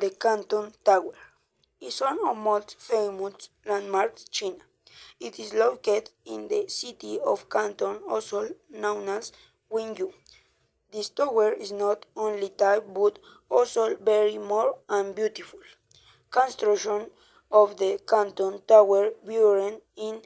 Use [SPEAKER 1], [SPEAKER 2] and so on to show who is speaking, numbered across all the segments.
[SPEAKER 1] The Canton Tower is one of the most famous landmarks in China. It is located in the city of Canton, also known as Winyu. This tower is not only tall but also very more and beautiful. Construction of the Canton Tower began in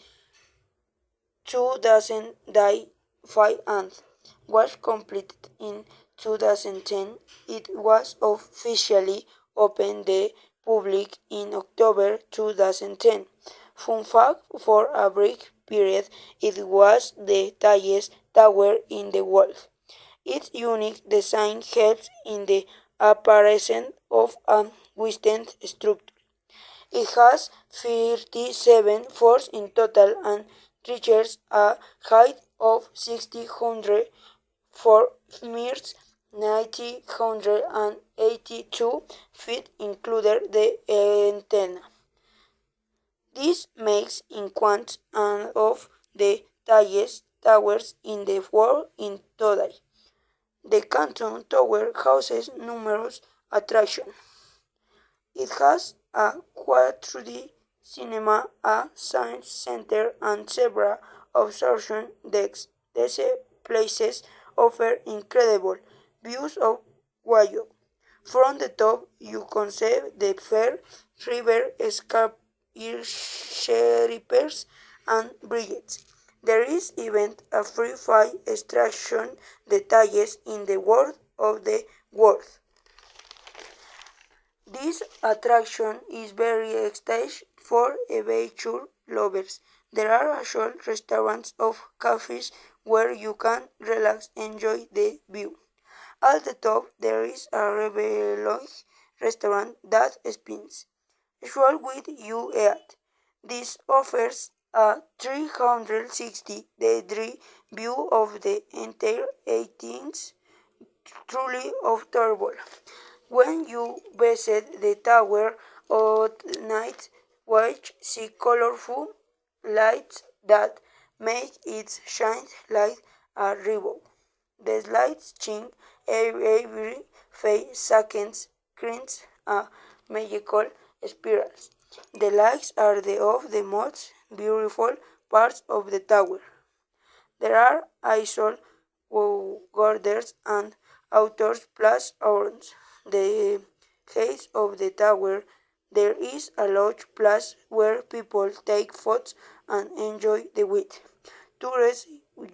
[SPEAKER 1] 2005 and was completed in 2010. It was officially opened to the public in October 2010. Fun fact for a brief period, it was the tallest tower in the world. Its unique design helps in the appearance of a western structure. It has 37 floors in total and reaches a height of 604 meters, 982 feet, including the antenna. This makes it one of the tallest towers in the world in today. The Canton Tower houses numerous attractions. It has a 4D cinema, a science center, and several observation decks. These places offer incredible views of Guayo. From the top, you can see the fair river skyscrapers and bridges. There is even a free fly extraction details in the world of the world. This attraction is very staged for adventure lovers. There are actual restaurants of cafes where you can relax and enjoy the view. At the top there is a Reveillon restaurant that spins. Usual with you at. This offers a 360-degree view of the entire 18th, truly observable. When you visit the tower at night, watch see colorful lights that make it shine like a rainbow. The lights change every 5 seconds, creates a magical spiral. The lights are of the most beautiful parts of the tower. There are isol gardens and outdoors plus around the height of the tower. There is a large place where people take photos and enjoy the view. Tourists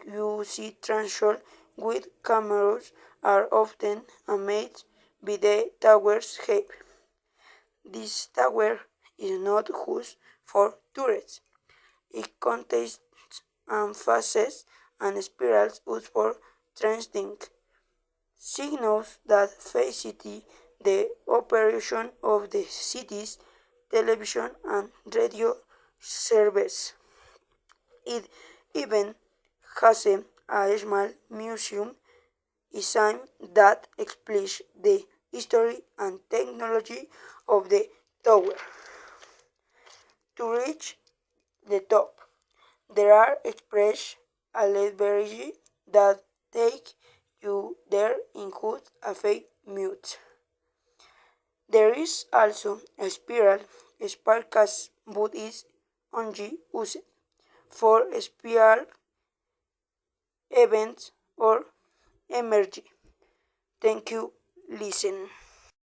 [SPEAKER 1] you see transport with cameras are often amazed by the tower's shape. This tower is not just for tourists. It contains and faces and spirals used for transiting signals that facilitate the operation of the city's television and radio service. It even has a small museum design that explains the history and technology of the tower. To reach the top, there are express elevators that take you there in just a few minutes. There is also a spiral staircase but is only used for special events or emergency. Thank you, listen.